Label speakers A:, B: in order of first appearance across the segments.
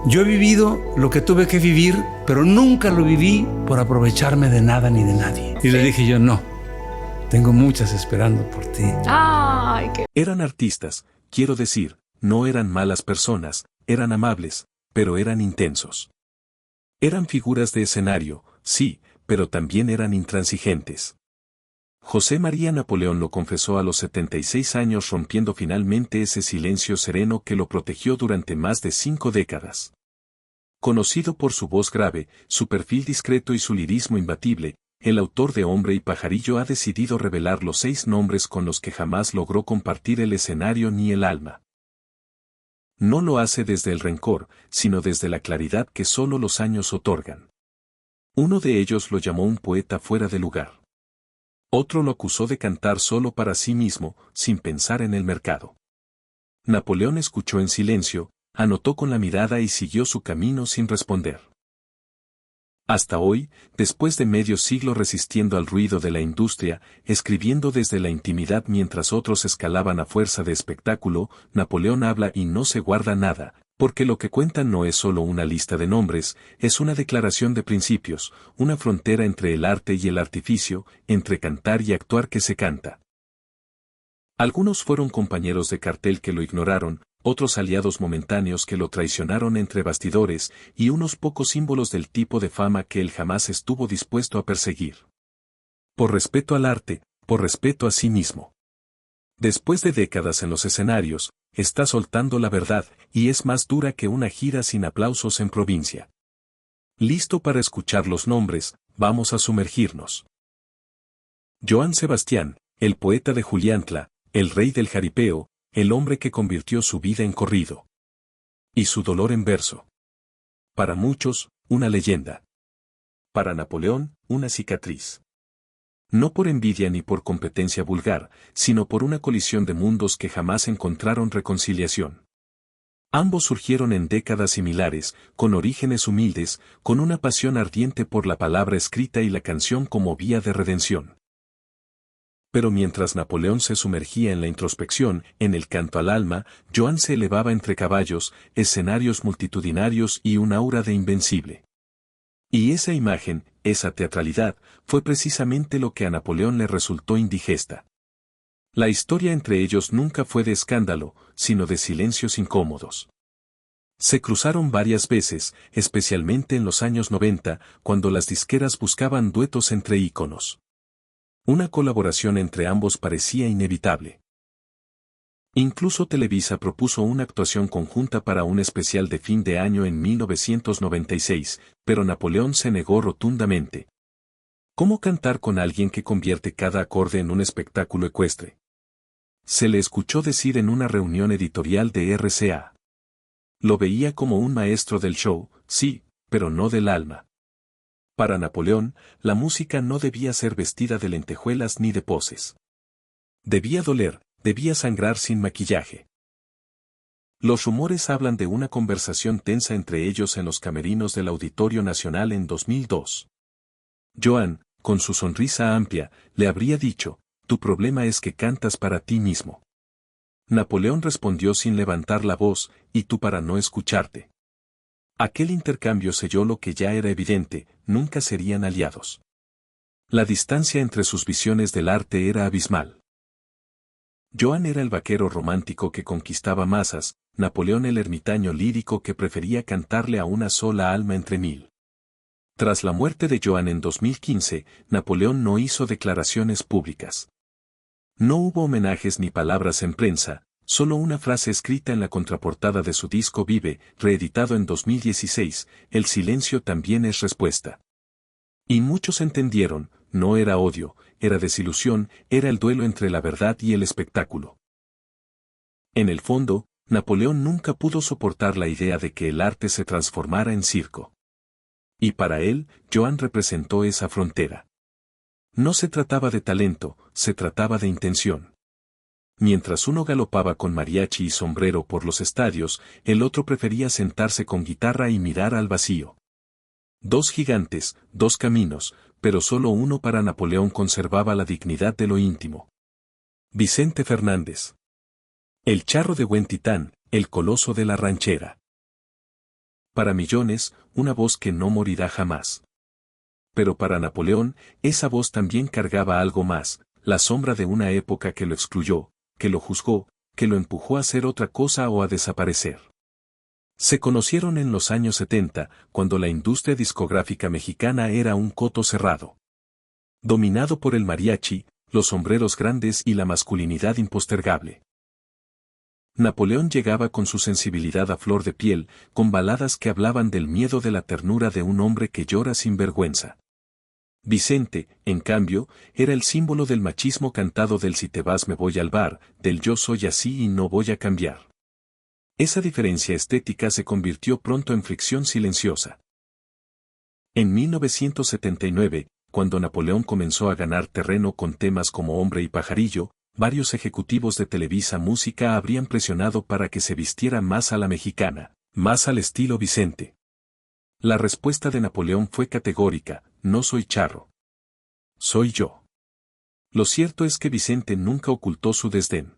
A: Yo he vivido lo que tuve que vivir, pero nunca lo viví por aprovecharme de nada ni de nadie. Y le dije yo, no, tengo muchas esperando por ti.
B: Ay, qué...
C: Eran artistas, quiero decir, no eran malas personas, eran amables, pero eran intensos. Eran figuras de escenario, sí, pero también eran intransigentes. José María Napoleón lo confesó a los 76 años, rompiendo finalmente ese silencio sereno que lo protegió durante más de 5 décadas. Conocido por su voz grave, su perfil discreto y su lirismo imbatible, el autor de Hombre y Pajarillo ha decidido revelar los 6 nombres con los que jamás logró compartir el escenario ni el alma. No lo hace desde el rencor, sino desde la claridad que solo los años otorgan. Uno de ellos lo llamó un poeta fuera de lugar. Otro lo acusó de cantar solo para sí mismo, sin pensar en el mercado. Napoleón escuchó en silencio, anotó con la mirada y siguió su camino sin responder. Hasta hoy, después de medio siglo resistiendo al ruido de la industria, escribiendo desde la intimidad mientras otros escalaban a fuerza de espectáculo, Napoleón habla y no se guarda nada, porque lo que cuenta no es solo una lista de nombres, es una declaración de principios, una frontera entre el arte y el artificio, entre cantar y actuar que se canta. Algunos fueron compañeros de cartel que lo ignoraron, otros aliados momentáneos que lo traicionaron entre bastidores, y unos pocos símbolos del tipo de fama que él jamás estuvo dispuesto a perseguir. Por respeto al arte, por respeto a sí mismo. Después de décadas en los escenarios, está soltando la verdad, y es más dura que una gira sin aplausos en provincia. Listo para escuchar los nombres, vamos a sumergirnos. Joan Sebastián, el poeta de Juliantla, el rey del jaripeo, el hombre que convirtió su vida en corrido. Y su dolor en verso. Para muchos, una leyenda. Para Napoleón, una cicatriz. No por envidia ni por competencia vulgar, sino por una colisión de mundos que jamás encontraron reconciliación. Ambos surgieron en décadas similares, con orígenes humildes, con una pasión ardiente por la palabra escrita y la canción como vía de redención. Pero mientras Napoleón se sumergía en la introspección, en el canto al alma, Joan se elevaba entre caballos, escenarios multitudinarios y un aura de invencible. Y esa imagen, esa teatralidad, fue precisamente lo que a Napoleón le resultó indigesta. La historia entre ellos nunca fue de escándalo, sino de silencios incómodos. Se cruzaron varias veces, especialmente en los años 90, cuando las disqueras buscaban duetos entre íconos. Una colaboración entre ambos parecía inevitable. Incluso Televisa propuso una actuación conjunta para un especial de fin de año en 1996, pero Napoleón se negó rotundamente. ¿Cómo cantar con alguien que convierte cada acorde en un espectáculo ecuestre? Se le escuchó decir en una reunión editorial de RCA. Lo veía como un maestro del show, sí, pero no del alma. Para Napoleón, la música no debía ser vestida de lentejuelas ni de poses. Debía doler, debía sangrar sin maquillaje. Los rumores hablan de una conversación tensa entre ellos en los camerinos del Auditorio Nacional en 2002. Joan, con su sonrisa amplia, le habría dicho, «Tu problema es que cantas para ti mismo». Napoleón respondió sin levantar la voz, «¿Y tú para no escucharte?». Aquel intercambio selló lo que ya era evidente, nunca serían aliados. La distancia entre sus visiones del arte era abismal. Joan era el vaquero romántico que conquistaba masas, Napoleón el ermitaño lírico que prefería cantarle a una sola alma entre mil. Tras la muerte de Joan en 2015, Napoleón no hizo declaraciones públicas. No hubo homenajes ni palabras en prensa, solo una frase escrita en la contraportada de su disco Vive, reeditado en 2016, el silencio también es respuesta. Y muchos entendieron, no era odio, era desilusión, era el duelo entre la verdad y el espectáculo. En el fondo, Napoleón nunca pudo soportar la idea de que el arte se transformara en circo. Y para él, Joan representó esa frontera. No se trataba de talento, se trataba de intención. Mientras uno galopaba con mariachi y sombrero por los estadios, el otro prefería sentarse con guitarra y mirar al vacío. Dos gigantes, dos caminos, pero solo uno para Napoleón conservaba la dignidad de lo íntimo. Vicente Fernández. El charro de buen Titán, el coloso de la ranchera. Para millones, una voz que no morirá jamás. Pero para Napoleón, esa voz también cargaba algo más, la sombra de una época que lo excluyó, que lo juzgó, que lo empujó a hacer otra cosa o a desaparecer. Se conocieron en los años 70, cuando la industria discográfica mexicana era un coto cerrado. Dominado por el mariachi, los sombreros grandes y la masculinidad impostergable. Napoleón llegaba con su sensibilidad a flor de piel, con baladas que hablaban del miedo de la ternura de un hombre que llora sin vergüenza. Vicente, en cambio, era el símbolo del machismo cantado del si te vas me voy al bar, del yo soy así y no voy a cambiar. Esa diferencia estética se convirtió pronto en fricción silenciosa. En 1979, cuando Napoleón comenzó a ganar terreno con temas como Hombre y Pajarillo, varios ejecutivos de Televisa Música habrían presionado para que se vistiera más a la mexicana, más al estilo Vicente. La respuesta de Napoleón fue categórica: no soy charro. Soy yo. Lo cierto es que Vicente nunca ocultó su desdén.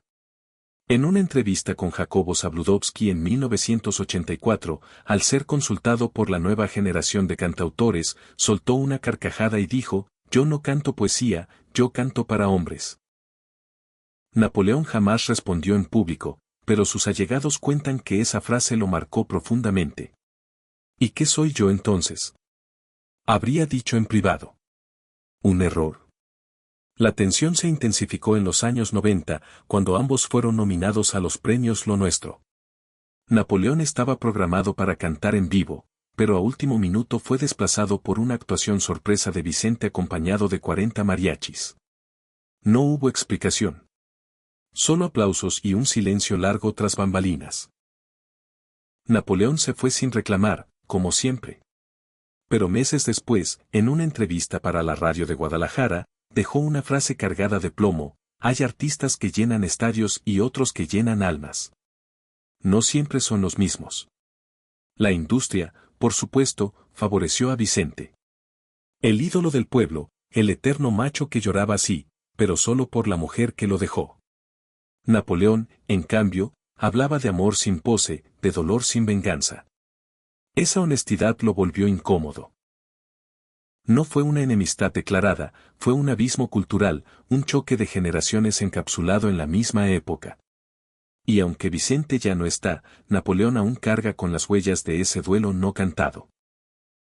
C: En una entrevista con Jacobo Zabludovsky en 1984, al ser consultado por la nueva generación de cantautores, soltó una carcajada y dijo: yo no canto poesía, yo canto para hombres. Napoleón jamás respondió en público, pero sus allegados cuentan que esa frase lo marcó profundamente. ¿Y qué soy yo entonces? Habría dicho en privado. Un error. La tensión se intensificó en los años 90, cuando ambos fueron nominados a los premios Lo Nuestro. Napoleón estaba programado para cantar en vivo, pero a último minuto fue desplazado por una actuación sorpresa de Vicente acompañado de 40 mariachis. No hubo explicación. Solo aplausos y un silencio largo tras bambalinas. Napoleón se fue sin reclamar, como siempre. Pero meses después, en una entrevista para la radio de Guadalajara, dejó una frase cargada de plomo: hay artistas que llenan estadios y otros que llenan almas. No siempre son los mismos. La industria, por supuesto, favoreció a Vicente. El ídolo del pueblo, el eterno macho que lloraba así, pero solo por la mujer que lo dejó. Napoleón, en cambio, hablaba de amor sin pose, de dolor sin venganza. Esa honestidad lo volvió incómodo. No fue una enemistad declarada, fue un abismo cultural, un choque de generaciones encapsulado en la misma época. Y aunque Vicente ya no está, Napoleón aún carga con las huellas de ese duelo no cantado.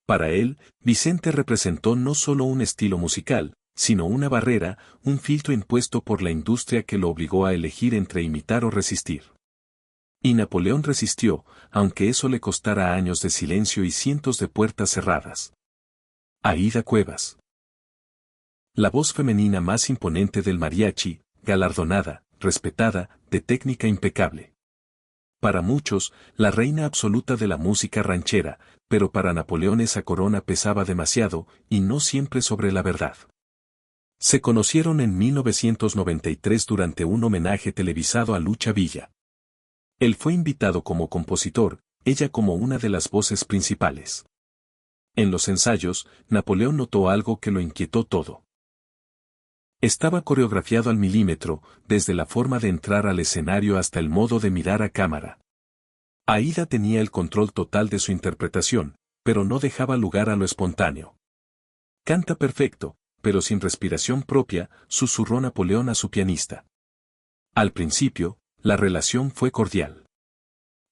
C: Para él, Vicente representó no solo un estilo musical, sino una barrera, un filtro impuesto por la industria que lo obligó a elegir entre imitar o resistir. Y Napoleón resistió, aunque eso le costara años de silencio y cientos de puertas cerradas. Aída Cuevas. La voz femenina más imponente del mariachi, galardonada, respetada, de técnica impecable. Para muchos, la reina absoluta de la música ranchera, pero para Napoleón esa corona pesaba demasiado, y no siempre sobre la verdad. Se conocieron en 1993 durante un homenaje televisado a Lucha Villa. Él fue invitado como compositor, ella como una de las voces principales. En los ensayos, Napoleón notó algo que lo inquietó todo. Estaba coreografiado al milímetro, desde la forma de entrar al escenario hasta el modo de mirar a cámara. Aída tenía el control total de su interpretación, pero no dejaba lugar a lo espontáneo. Canta perfecto, pero sin respiración propia, susurró Napoleón a su pianista. Al principio, la relación fue cordial.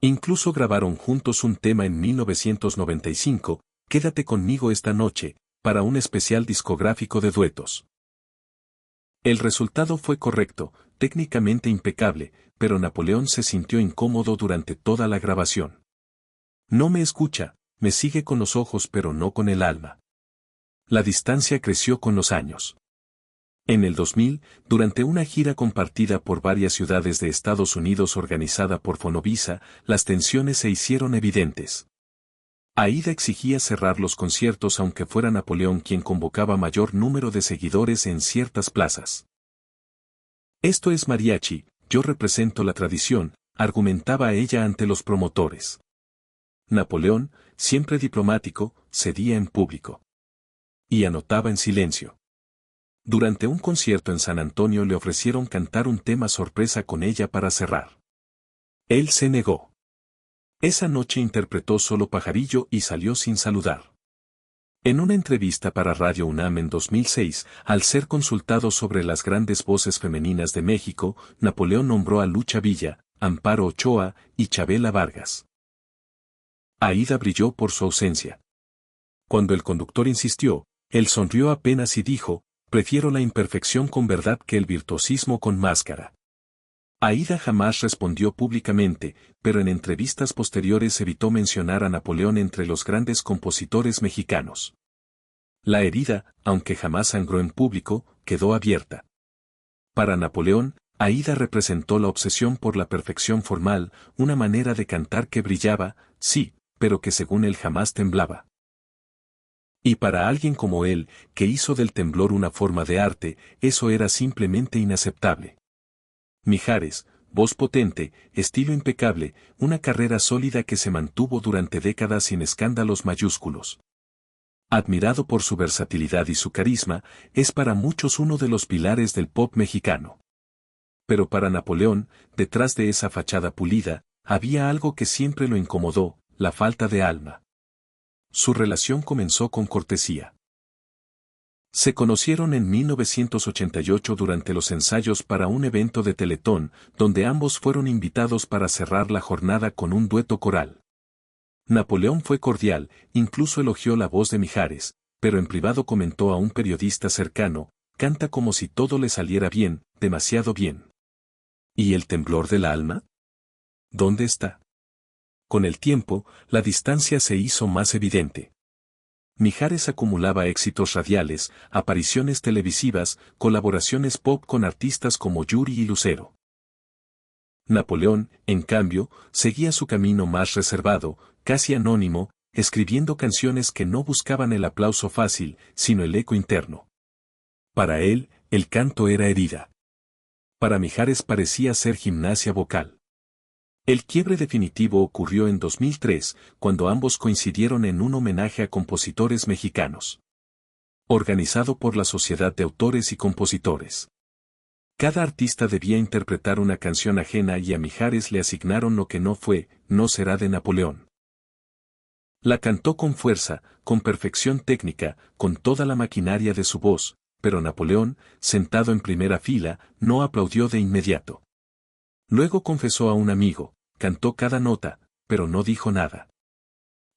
C: Incluso grabaron juntos un tema en 1995, Quédate conmigo esta noche, para un especial discográfico de duetos. El resultado fue correcto, técnicamente impecable, pero Napoleón se sintió incómodo durante toda la grabación. No me escucha, me sigue con los ojos pero no con el alma. La distancia creció con los años. En el 2000, durante una gira compartida por varias ciudades de Estados Unidos organizada por Fonovisa, las tensiones se hicieron evidentes. Aída exigía cerrar los conciertos aunque fuera Napoleón quien convocaba mayor número de seguidores en ciertas plazas. Esto es mariachi, yo represento la tradición, argumentaba ella ante los promotores. Napoleón, siempre diplomático, cedía en público. Y anotaba en silencio. Durante un concierto en San Antonio le ofrecieron cantar un tema sorpresa con ella para cerrar. Él se negó. Esa noche interpretó solo Pajarillo y salió sin saludar. En una entrevista para Radio UNAM en 2006, al ser consultado sobre las grandes voces femeninas de México, Napoleón nombró a Lucha Villa, Amparo Ochoa y Chabela Vargas. Aída brilló por su ausencia. Cuando el conductor insistió, él sonrió apenas y dijo, prefiero la imperfección con verdad que el virtuosismo con máscara. Aída jamás respondió públicamente, pero en entrevistas posteriores evitó mencionar a Napoleón entre los grandes compositores mexicanos. La herida, aunque jamás sangró en público, quedó abierta. Para Napoleón, Aída representó la obsesión por la perfección formal, una manera de cantar que brillaba, sí, pero que según él jamás temblaba. Y para alguien como él, que hizo del temblor una forma de arte, eso era simplemente inaceptable. Mijares, voz potente, estilo impecable, una carrera sólida que se mantuvo durante décadas sin escándalos mayúsculos. Admirado por su versatilidad y su carisma, es para muchos uno de los pilares del pop mexicano. Pero para Napoleón, detrás de esa fachada pulida, había algo que siempre lo incomodó, la falta de alma. Su relación comenzó con cortesía. Se conocieron en 1988 durante los ensayos para un evento de Teletón, donde ambos fueron invitados para cerrar la jornada con un dueto coral. Napoleón fue cordial, incluso elogió la voz de Mijares, pero en privado comentó a un periodista cercano, canta como si todo le saliera bien, demasiado bien. ¿Y el temblor del alma? ¿Dónde está? Con el tiempo, la distancia se hizo más evidente. Mijares acumulaba éxitos radiales, apariciones televisivas, colaboraciones pop con artistas como Yuri y Lucero. Napoleón, en cambio, seguía su camino más reservado, casi anónimo, escribiendo canciones que no buscaban el aplauso fácil, sino el eco interno. Para él, el canto era herida. Para Mijares parecía ser gimnasia vocal. El quiebre definitivo ocurrió en 2003, cuando ambos coincidieron en un homenaje a compositores mexicanos. Organizado por la Sociedad de Autores y Compositores. Cada artista debía interpretar una canción ajena y a Mijares le asignaron lo que no fue, no será de Napoleón. La cantó con fuerza, con perfección técnica, con toda la maquinaria de su voz, pero Napoleón, sentado en primera fila, no aplaudió de inmediato. Luego confesó a un amigo, cantó cada nota, pero no dijo nada.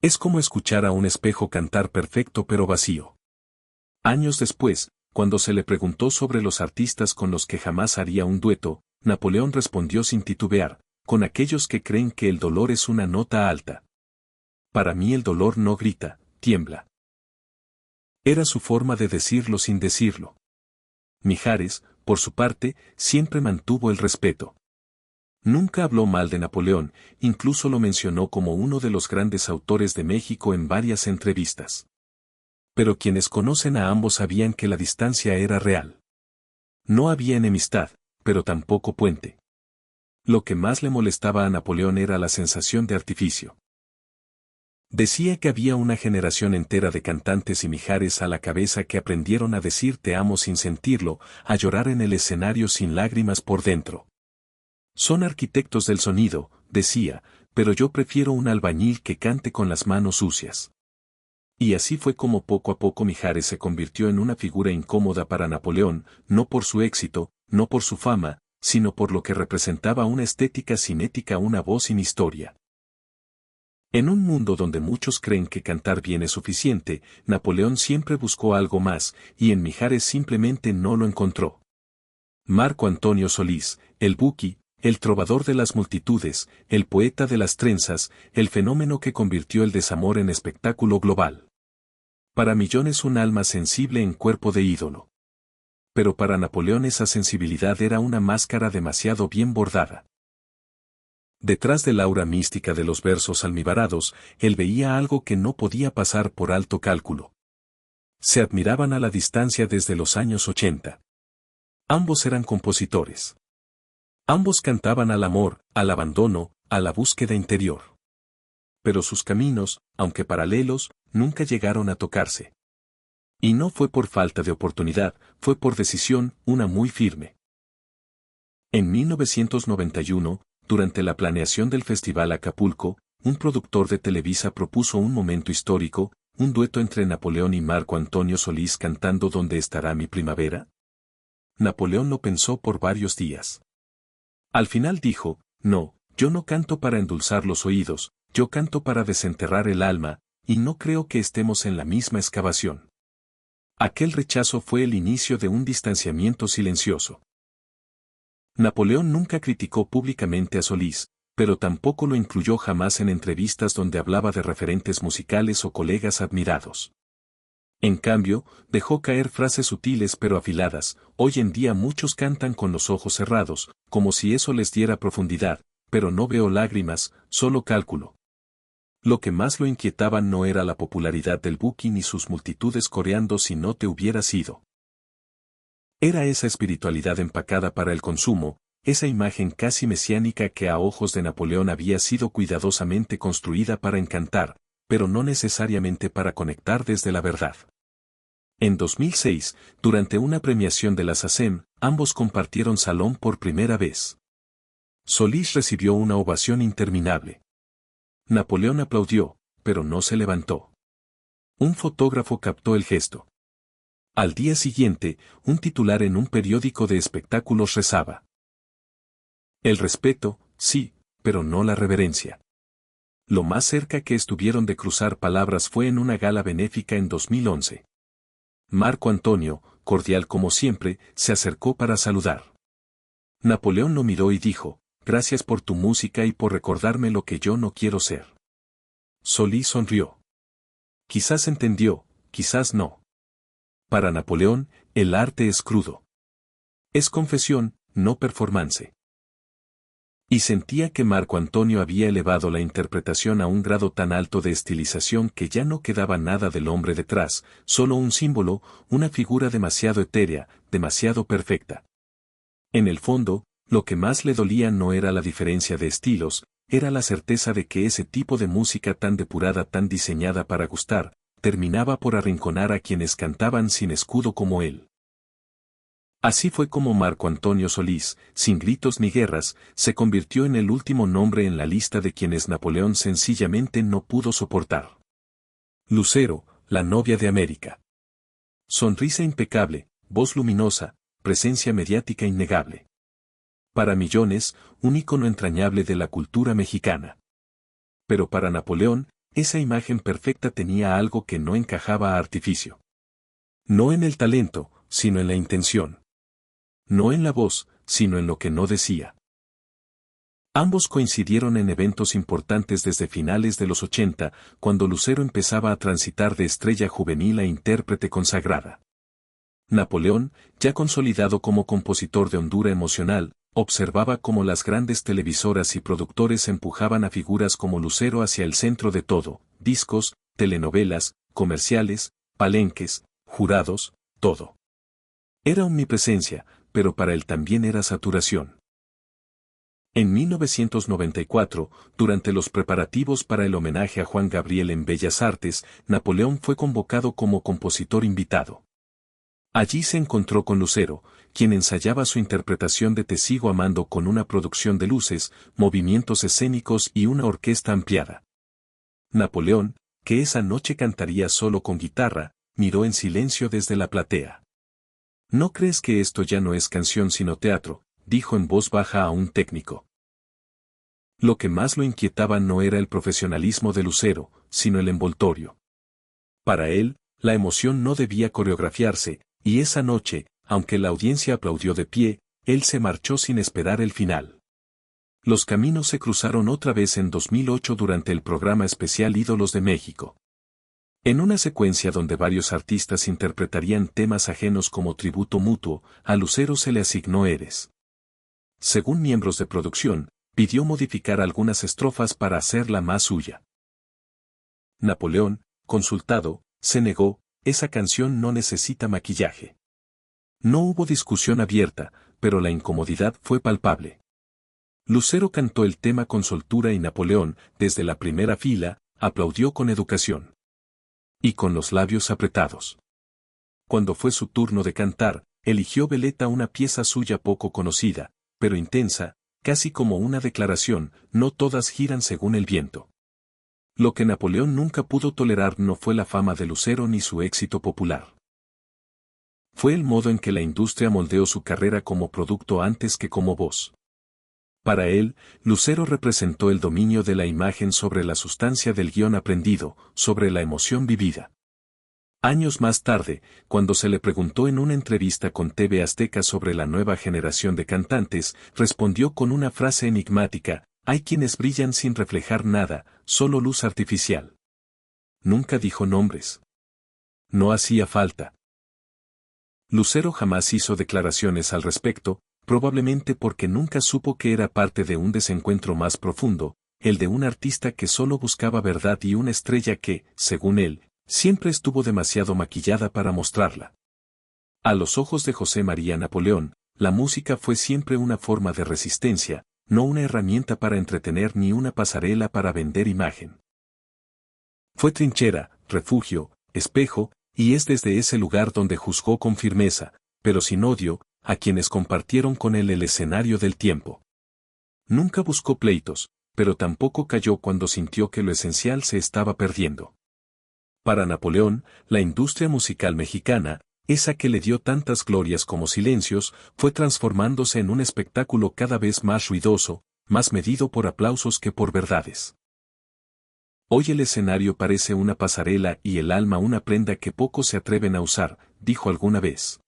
C: Es como escuchar a un espejo cantar perfecto pero vacío. Años después, cuando se le preguntó sobre los artistas con los que jamás haría un dueto, Napoleón respondió sin titubear, con aquellos que creen que el dolor es una nota alta. Para mí el dolor no grita, tiembla. Era su forma de decirlo sin decirlo. Mijares, por su parte, siempre mantuvo el respeto. Nunca habló mal de Napoleón, incluso lo mencionó como uno de los grandes autores de México en varias entrevistas. Pero quienes conocen a ambos sabían que la distancia era real. No había enemistad, pero tampoco puente. Lo que más le molestaba a Napoleón era la sensación de artificio. Decía que había una generación entera de cantantes y Mijares a la cabeza que aprendieron a decir te amo sin sentirlo, a llorar en el escenario sin lágrimas por dentro. Son arquitectos del sonido, decía, pero yo prefiero un albañil que cante con las manos sucias. Y así fue como poco a poco Mijares se convirtió en una figura incómoda para Napoleón, no por su éxito, no por su fama, sino por lo que representaba una estética sin ética, una voz sin historia. En un mundo donde muchos creen que cantar bien es suficiente, Napoleón siempre buscó algo más, y en Mijares simplemente no lo encontró. Marco Antonio Solís, el Buki, el trovador de las multitudes, el poeta de las trenzas, el fenómeno que convirtió el desamor en espectáculo global. Para millones un alma sensible en cuerpo de ídolo. Pero para Napoleón esa sensibilidad era una máscara demasiado bien bordada. Detrás del aura mística de los versos almibarados, él veía algo que no podía pasar por alto cálculo. Se admiraban a la distancia desde los años 80. Ambos eran compositores. Ambos cantaban al amor, al abandono, a la búsqueda interior. Pero sus caminos, aunque paralelos, nunca llegaron a tocarse. Y no fue por falta de oportunidad, fue por decisión, una muy firme. En 1991, durante la planeación del Festival Acapulco, un productor de Televisa propuso un momento histórico, un dueto entre Napoleón y Marco Antonio Solís cantando ¿Dónde estará mi primavera? Napoleón lo pensó por varios días. Al final dijo, no, yo no canto para endulzar los oídos, yo canto para desenterrar el alma, y no creo que estemos en la misma excavación. Aquel rechazo fue el inicio de un distanciamiento silencioso. Napoleón nunca criticó públicamente a Solís, pero tampoco lo incluyó jamás en entrevistas donde hablaba de referentes musicales o colegas admirados. En cambio, dejó caer frases sutiles pero afiladas, hoy en día muchos cantan con los ojos cerrados, como si eso les diera profundidad, pero no veo lágrimas, solo cálculo. Lo que más lo inquietaba no era la popularidad del Buki ni sus multitudes coreando si no te hubieras ido. Era esa espiritualidad empacada para el consumo, esa imagen casi mesiánica que a ojos de Napoleón había sido cuidadosamente construida para encantar, pero no necesariamente para conectar desde la verdad. En 2006, durante una premiación de la SACEM, ambos compartieron salón por primera vez. Solís recibió una ovación interminable. Napoleón aplaudió, pero no se levantó. Un fotógrafo captó el gesto. Al día siguiente, un titular en un periódico de espectáculos rezaba: el respeto, sí, pero no la reverencia. Lo más cerca que estuvieron de cruzar palabras fue en una gala benéfica en 2011. Marco Antonio, cordial como siempre, se acercó para saludar. Napoleón lo miró y dijo, gracias por tu música y por recordarme lo que yo no quiero ser. Solís sonrió. Quizás entendió, quizás no. Para Napoleón, el arte es crudo. Es confesión, no performance. Y sentía que Marco Antonio había elevado la interpretación a un grado tan alto de estilización que ya no quedaba nada del hombre detrás, solo un símbolo, una figura demasiado etérea, demasiado perfecta. En el fondo, lo que más le dolía no era la diferencia de estilos, era la certeza de que ese tipo de música tan depurada, tan diseñada para gustar, terminaba por arrinconar a quienes cantaban sin escudo como él. Así fue como Marco Antonio Solís, sin gritos ni guerras, se convirtió en el último nombre en la lista de quienes Napoleón sencillamente no pudo soportar. Lucero, la novia de América. Sonrisa impecable, voz luminosa, presencia mediática innegable. Para millones, un ícono entrañable de la cultura mexicana. Pero para Napoleón, esa imagen perfecta tenía algo que no encajaba a artificio. No en el talento, sino en la intención. No en la voz, sino en lo que no decía. Ambos coincidieron en eventos importantes desde finales de los 80, cuando Lucero empezaba a transitar de estrella juvenil a intérprete consagrada. Napoleón, ya consolidado como compositor de hondura emocional, observaba cómo las grandes televisoras y productores empujaban a figuras como Lucero hacia el centro de todo, discos, telenovelas, comerciales, palenques, jurados, todo. Era omnipresencia, pero para él también era saturación. En 1994, durante los preparativos para el homenaje a Juan Gabriel en Bellas Artes, Napoleón fue convocado como compositor invitado. Allí se encontró con Lucero, quien ensayaba su interpretación de Te sigo amando con una producción de luces, movimientos escénicos y una orquesta ampliada. Napoleón, que esa noche cantaría solo con guitarra, miró en silencio desde la platea. ¿No crees que esto ya no es canción sino teatro?, dijo en voz baja a un técnico. Lo que más lo inquietaba no era el profesionalismo de Lucero, sino el envoltorio. Para él, la emoción no debía coreografiarse, y esa noche, aunque la audiencia aplaudió de pie, él se marchó sin esperar el final. Los caminos se cruzaron otra vez en 2008 durante el programa especial Ídolos de México. En una secuencia donde varios artistas interpretarían temas ajenos como tributo mutuo, a Lucero se le asignó Eres. Según miembros de producción, pidió modificar algunas estrofas para hacerla más suya. Napoleón, consultado, se negó, esa canción no necesita maquillaje. No hubo discusión abierta, pero la incomodidad fue palpable. Lucero cantó el tema con soltura y Napoleón, desde la primera fila, aplaudió con educación. Y con los labios apretados. Cuando fue su turno de cantar, eligió Veleta, una pieza suya poco conocida, pero intensa, casi como una declaración, no todas giran según el viento. Lo que Napoleón nunca pudo tolerar no fue la fama de Lucero ni su éxito popular. Fue el modo en que la industria moldeó su carrera como producto antes que como voz. Para él, Lucero representó el dominio de la imagen sobre la sustancia del guión aprendido, sobre la emoción vivida. Años más tarde, cuando se le preguntó en una entrevista con TV Azteca sobre la nueva generación de cantantes, respondió con una frase enigmática: hay quienes brillan sin reflejar nada, solo luz artificial. Nunca dijo nombres. No hacía falta. Lucero jamás hizo declaraciones al respecto, probablemente porque nunca supo que era parte de un desencuentro más profundo, el de un artista que solo buscaba verdad y una estrella que, según él, siempre estuvo demasiado maquillada para mostrarla. A los ojos de José María Napoleón, la música fue siempre una forma de resistencia, no una herramienta para entretener ni una pasarela para vender imagen. Fue trinchera, refugio, espejo, y es desde ese lugar donde juzgó con firmeza, pero sin odio, a quienes compartieron con él el escenario del tiempo. Nunca buscó pleitos, pero tampoco cayó cuando sintió que lo esencial se estaba perdiendo. Para Napoleón, la industria musical mexicana, esa que le dio tantas glorias como silencios, fue transformándose en un espectáculo cada vez más ruidoso, más medido por aplausos que por verdades. Hoy el escenario parece una pasarela y el alma una prenda que pocos se atreven a usar, dijo alguna vez.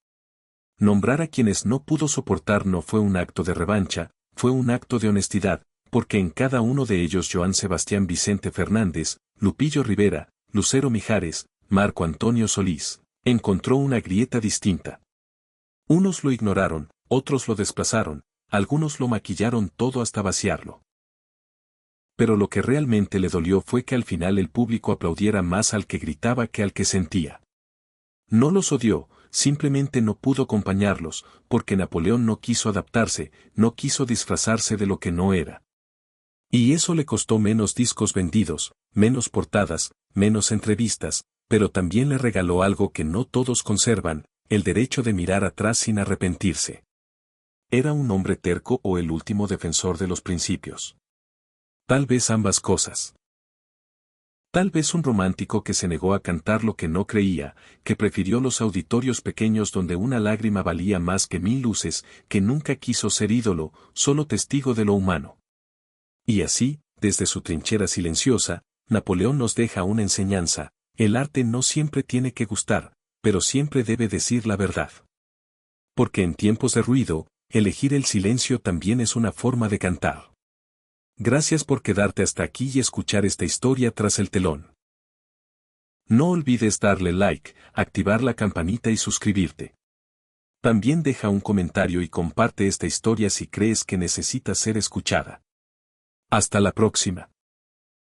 C: Nombrar a quienes no pudo soportar no fue un acto de revancha, fue un acto de honestidad, porque en cada uno de ellos Joan Sebastián Vicente Fernández, Lupillo Rivera, Lucero Mijares, Marco Antonio Solís, encontró una grieta distinta. Unos lo ignoraron, otros lo desplazaron, algunos lo maquillaron todo hasta vaciarlo. Pero lo que realmente le dolió fue que al final el público aplaudiera más al que gritaba que al que sentía. No los odió, simplemente no pudo acompañarlos, porque Napoleón no quiso adaptarse, no quiso disfrazarse de lo que no era. Y eso le costó menos discos vendidos, menos portadas, menos entrevistas, pero también le regaló algo que no todos conservan, el derecho de mirar atrás sin arrepentirse. ¿Era un hombre terco o el último defensor de los principios? Tal vez ambas cosas. Tal vez un romántico que se negó a cantar lo que no creía, que prefirió los auditorios pequeños donde una lágrima valía más que 1000 luces, que nunca quiso ser ídolo, solo testigo de lo humano. Y así, desde su trinchera silenciosa, Napoleón nos deja una enseñanza: el arte no siempre tiene que gustar, pero siempre debe decir la verdad. Porque en tiempos de ruido, elegir el silencio también es una forma de cantar. Gracias por quedarte hasta aquí y escuchar esta historia tras el telón. No olvides darle like, activar la campanita y suscribirte. También deja un comentario y comparte esta historia si crees que necesita ser escuchada. Hasta la próxima.